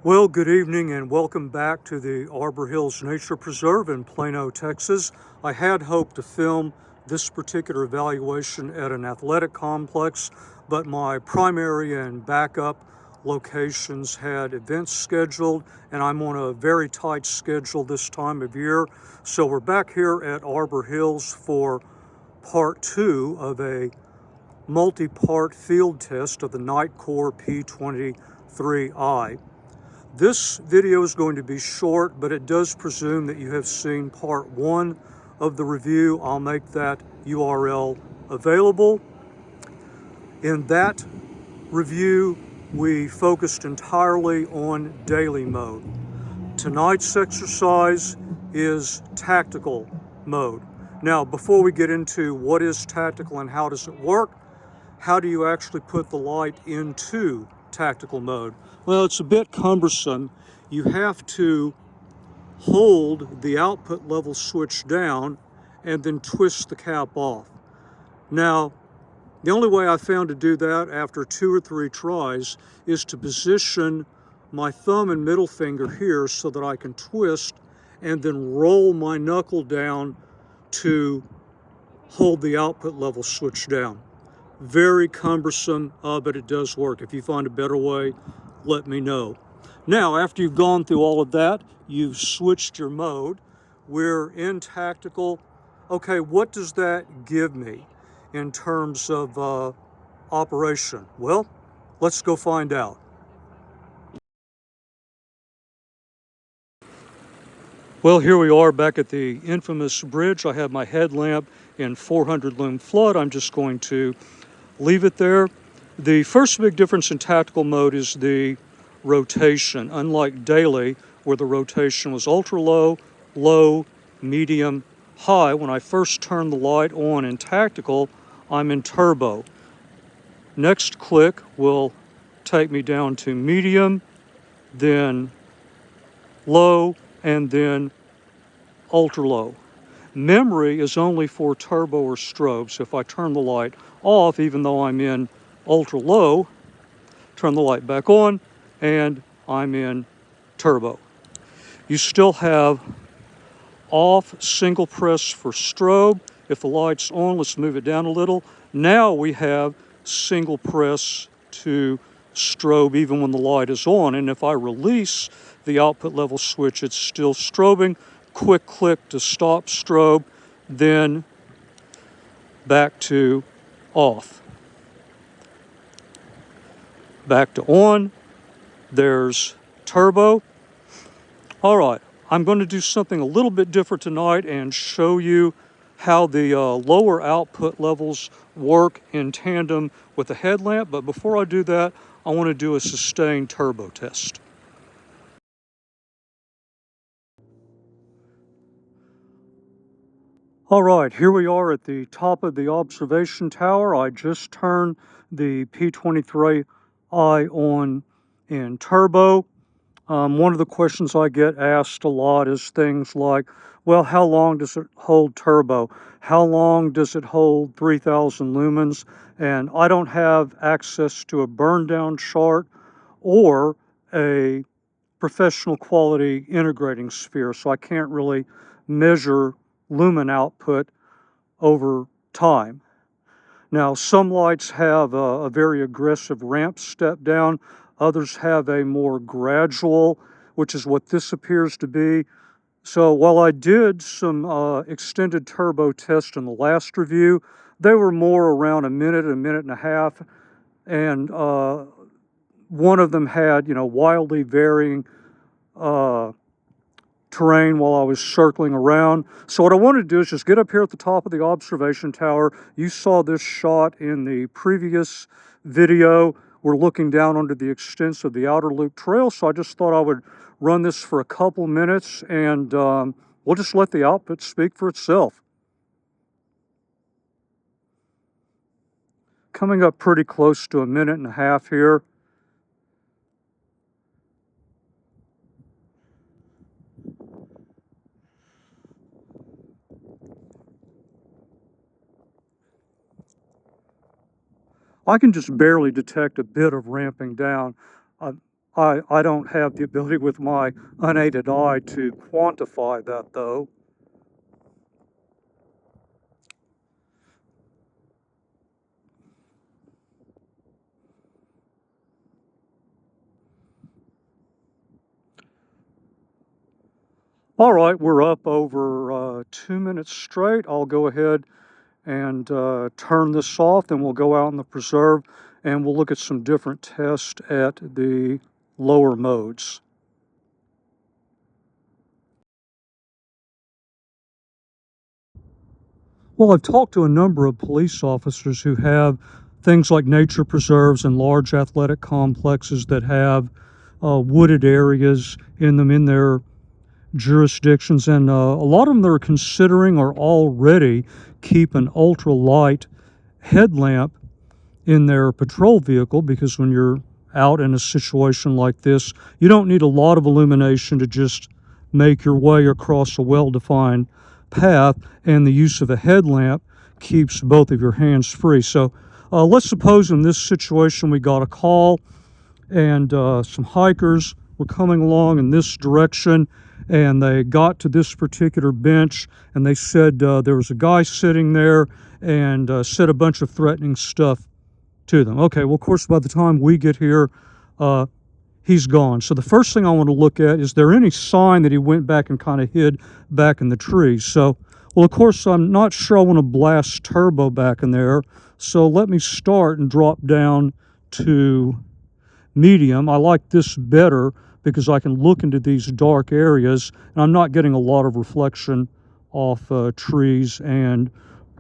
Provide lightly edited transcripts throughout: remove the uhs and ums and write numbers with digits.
Well, good evening and welcome back to the Arbor Hills Nature Preserve in Plano, Texas. I had hoped to film this particular evaluation at an athletic complex, but my primary and backup locations had events scheduled, and I'm on a very tight schedule this time of year. So we're back here at Arbor Hills for part 2 of a multi-part field test of the Nitecore P23i. This video is going to be short, but it does presume that you have seen part 1 of the review. I'll make that URL available. In that review, we focused entirely on daily mode. Tonight's exercise is tactical mode. Now, before we get into what is tactical and how does it work, how do you actually put the light into tactical mode? Well, it's a bit cumbersome. You have to hold the output level switch down and then twist the cap off. Now, the only way I found to do that after 2 or 3 tries is to position my thumb and middle finger here so that I can twist and then roll my knuckle down to hold the output level switch down. Very cumbersome, but it does work. If you find a better way, let me know. Now, after you've gone through all of that, you've switched your mode. We're in tactical. Okay, what does that give me in terms of operation? Well, let's go find out. Well, here we are back at the infamous bridge. I have my headlamp in 400 lumen flood. I'm just going to leave it there. The first big difference in tactical mode is the rotation. Unlike daily, where the rotation was ultra low, low, medium, high, when I first turned the light on in tactical, I'm in turbo. Next click will take me down to medium, then low, and then ultra low. Memory is only for turbo or strobe, so if I turn the light off, even though I'm in ultra low, turn the light back on, and I'm in turbo. You still have off single press for strobe. If the light's on, let's move it down a little. Now we have single press to strobe even when the light is on, and if I release the output level switch, it's still strobing. Quick click to stop strobe, then back to off. Back to on. There's turbo. All right, I'm going to do something a little bit different tonight and show you how the lower output levels work in tandem with the headlamp. But before I do that, I want to do a sustained turbo test. All right, here we are at the top of the observation tower. I just turned the P23i on in turbo. One of the questions I get asked a lot is things like, well, how long does it hold turbo? How long does it hold 3,000 lumens? And I don't have access to a burn down chart or a professional quality integrating sphere, so I can't really measure lumen output over time. Now, some lights have a very aggressive ramp step down. Others have a more gradual, which is what this appears to be. So while I did some extended turbo tests in the last review, they were more around a minute and a half. And one of them had, wildly varying terrain while I was circling around. So what I wanted to do is just get up here at the top of the observation tower. You saw this shot in the previous video. We're looking down onto the extents of the outer loop trail, so I just thought I would run this for a couple minutes, and we'll just let the output speak for itself. Coming up pretty close to a minute and a half here. I can just barely detect a bit of ramping down. I don't have the ability with my unaided eye to quantify that though. All right, we're up over 2 minutes straight. I'll go ahead and turn this off, then we'll go out in the preserve and we'll look at some different tests at the lower modes. Well, I've talked to a number of police officers who have things like nature preserves and large athletic complexes that have wooded areas in them in their jurisdictions, and a lot of them that are considering or already keep an ultralight headlamp in their patrol vehicle, because when you're out in a situation like this, you don't need a lot of illumination to just make your way across a well-defined path, and the use of a headlamp keeps both of your hands free. So let's suppose in this situation we got a call and some hikers were coming along in this direction, and they got to this particular bench and they said there was a guy sitting there and said a bunch of threatening stuff to them. Okay, well, of course, by the time we get here, he's gone. So the first thing I want to look at, is there any sign that he went back and kind of hid back in the trees? So, well, of course, I'm not sure I want to blast turbo back in there. So let me start and drop down to medium. I like this better because I can look into these dark areas and I'm not getting a lot of reflection off trees and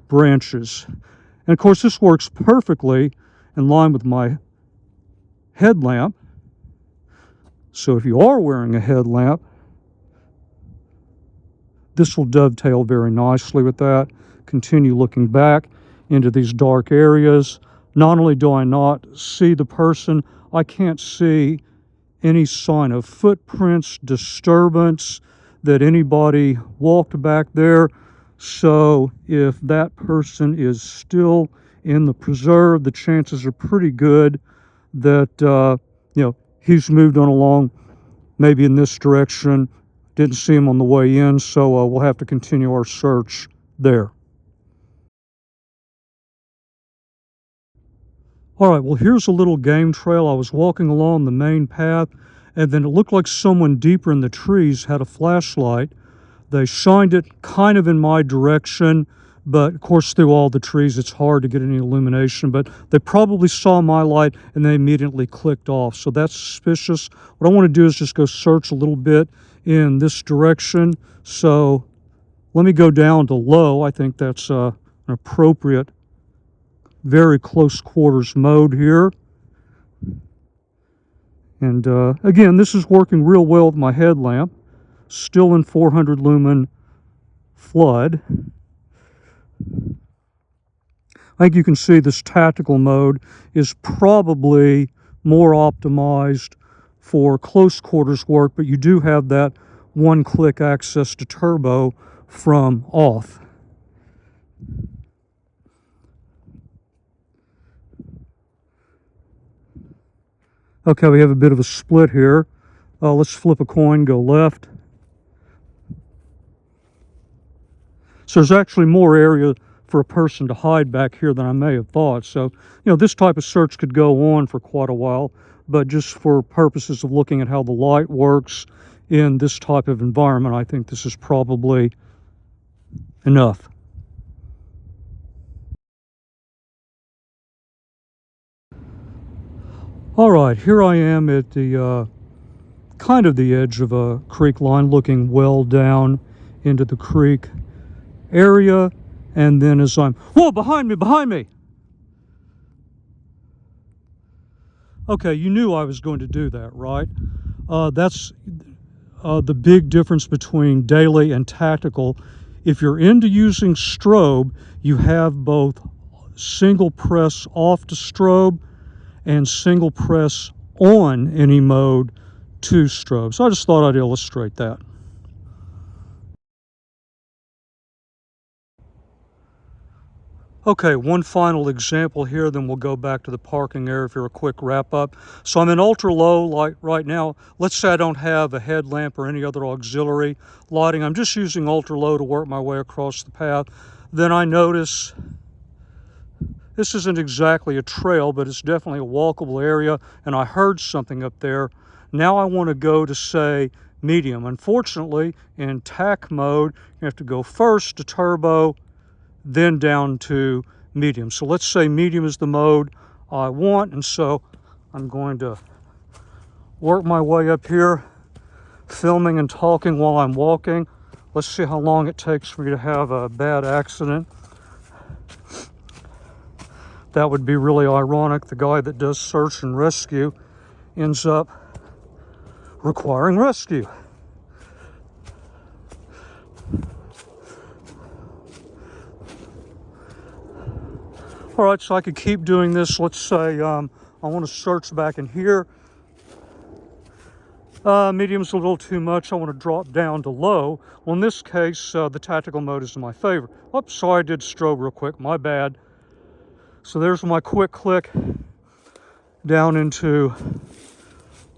branches. And of course, this works perfectly in line with my headlamp. So if you are wearing a headlamp, this will dovetail very nicely with that. Continue looking back into these dark areas. Not only do I not see the person, I can't see any sign of footprints, disturbance, that anybody walked back there. So if that person is still in the preserve, the chances are pretty good that he's moved on along, maybe in this direction. Didn't see him on the way in, so we'll have to continue our search there. All right, well, here's a little game trail. I was walking along the main path, and then it looked like someone deeper in the trees had a flashlight. They shined it kind of in my direction, but of course through all the trees it's hard to get any illumination, but they probably saw my light and they immediately clicked off. So that's suspicious. What I want to do is just go search a little bit in this direction. So let me go down to low. I think that's an appropriate, very close quarters mode here. And again, this is working real well with my headlamp. Still in 400 lumen flood. I think you can see this tactical mode is probably more optimized for close quarters work, but you do have that one-click access to turbo from off. Okay, we have a bit of a split here. Let's flip a coin, go left. So there's actually more area for a person to hide back here than I may have thought. So, this type of search could go on for quite a while, but just for purposes of looking at how the light works in this type of environment, I think this is probably enough. All right, here I am at the kind of the edge of a creek line, looking well down into the creek area. And then as I'm, whoa, behind me. Okay, you knew I was going to do that, right? That's the big difference between daily and tactical. If you're into using strobe, you have both single press off to strobe and single press on any mode to strobe. So I just thought I'd illustrate that. Okay, one final example here, then we'll go back to the parking area for a quick wrap up. So I'm in ultra low light right now. Let's say I don't have a headlamp or any other auxiliary lighting. I'm just using ultra low to work my way across the path. Then I notice this isn't exactly a trail, but it's definitely a walkable area, and I heard something up there. Now I want to go to, say, medium. Unfortunately, in TAC mode, you have to go first to turbo, then down to medium. So let's say medium is the mode I want, and so I'm going to work my way up here, filming and talking while I'm walking. Let's see how long it takes for me to have a bad accident. That would be really ironic. The guy that does search and rescue ends up requiring rescue. All right, so I could keep doing this. Let's say I want to search back in here. Medium's a little too much. I want to drop down to low. Well, in this case, the tactical mode is in my favor. Oops, sorry, I did strobe real quick. My bad. So there's my quick click down into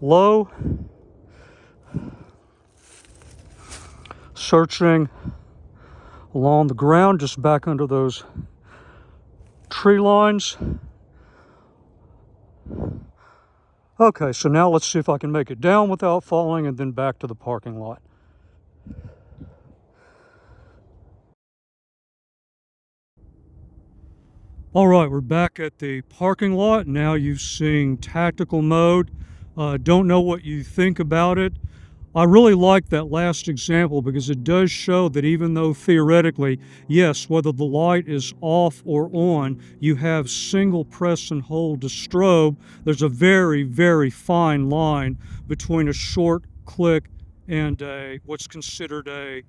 low. Searching along the ground, just back under those tree lines. Okay, so now let's see if I can make it down without falling and then back to the parking lot. All right, we're back at the parking lot. Now you've seen tactical mode. Don't know what you think about it. I really like that last example because it does show that even though theoretically, yes, whether the light is off or on, you have single press and hold to strobe, there's a very, very fine line between a short click and what's considered a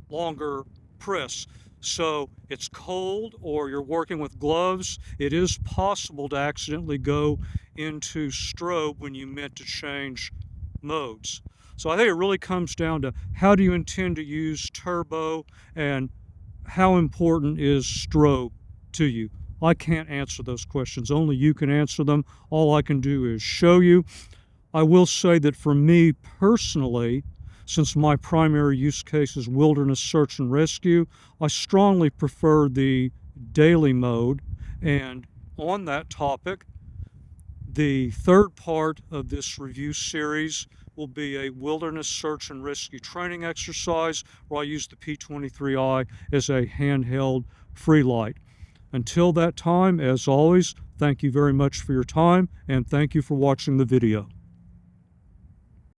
longer press. So it's cold or you're working with gloves, it is possible to accidentally go into strobe when you meant to change modes. So I think it really comes down to how do you intend to use turbo and how important is strobe to you. I can't answer those questions. Only you can answer them. All I can do is show you. I will say that for me personally, since my primary use case is wilderness search and rescue, I strongly prefer the daily mode. And on that topic, the third part of this review series will be a wilderness search and rescue training exercise where I use the P23i as a handheld free light. Until that time, as always, thank you very much for your time and thank you for watching the video.